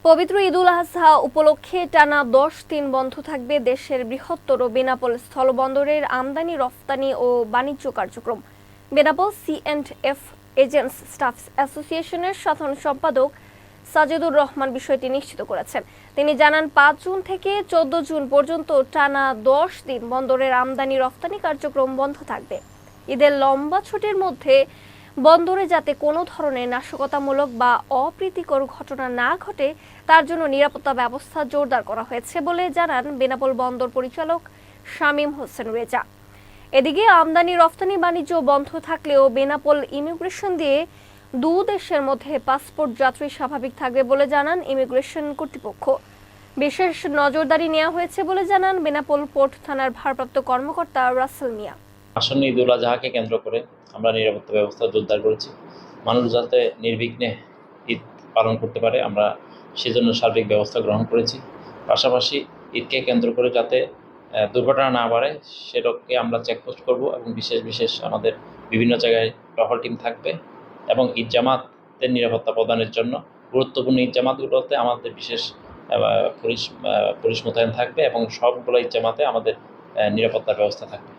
পবিত্র ঈদুল আজহা উপলক্ষে টানা 10 দিন বন্ধ থাকবে দেশের বৃহত্তর বেনাপোল স্থলবন্দরের আমদানি রফতানি ও বাণিজ্য কার্যক্রম। বেনাপোল সি&এফ এজেন্টস স্টাফ অ্যাসোসিয়েশনের সাধারণ সম্পাদক সাজেদুর রহমান বিষয়টি নিশ্চিত করেছেন। তিনি জানান, 5 জুন থেকে 14 জুন পর্যন্ত টানা 10 দিন বন্দরের আমদানি রফতানি কার্যক্রম বন্ধ থাকবে। ঈদের লম্বা ছুটির মধ্যে বন্দরে যাতে কোনো ধরনের নাশকতামূলক বা অপ্রীতিকর ঘটনা না ঘটে তার জন্য নিরাপত্তা ব্যবস্থা জোরদার করা হয়েছে বলে জানান বেনাপোল বন্দর পরিচালক শামীম হোসেন রেজা। এদিকে আমদানি রফতানি বাণিজ্য বন্ধ থাকলেও বেনাপোল ইমিগ্রেশন দিয়ে দেশের মধ্যে পাসপোর্ট যাত্রী স্বাভাবিক থাকবে বলে জানান ইমিগ্রেশন কর্তৃপক্ষ। বিশেষ নজরদারি নেওয়া হয়েছে বলে জানান বেনাপোল পোর্ট থানার ভারপ্রাপ্ত কর্মকর্তা রাসেল মিয়া। আসন্ন ঈদুল আজহাকে কেন্দ্র করে আমরা নিরাপত্তা ব্যবস্থা জোরদার করেছি। মানুষ যাতে নির্বিঘ্নে ঈদ পালন করতে পারে আমরা সেজন্য সার্বিক ব্যবস্থা গ্রহণ করেছি। পাশাপাশি ঈদকে কেন্দ্র করে যাতে দুর্ঘটনা না বাড়ে সেটাকে আমরা চেকপোস্ট করব এবং বিশেষ আমাদের বিভিন্ন জায়গায় টহল টিম থাকবে এবং ঈদ জামাতের নিরাপত্তা প্রদানের জন্য গুরুত্বপূর্ণ ঈদ জামাতগুলোতে আমাদের বিশেষ পুলিশ মোতায়েন থাকবে এবং সবগুলো ঈদ জামাতে আমাদের নিরাপত্তার ব্যবস্থা থাকবে।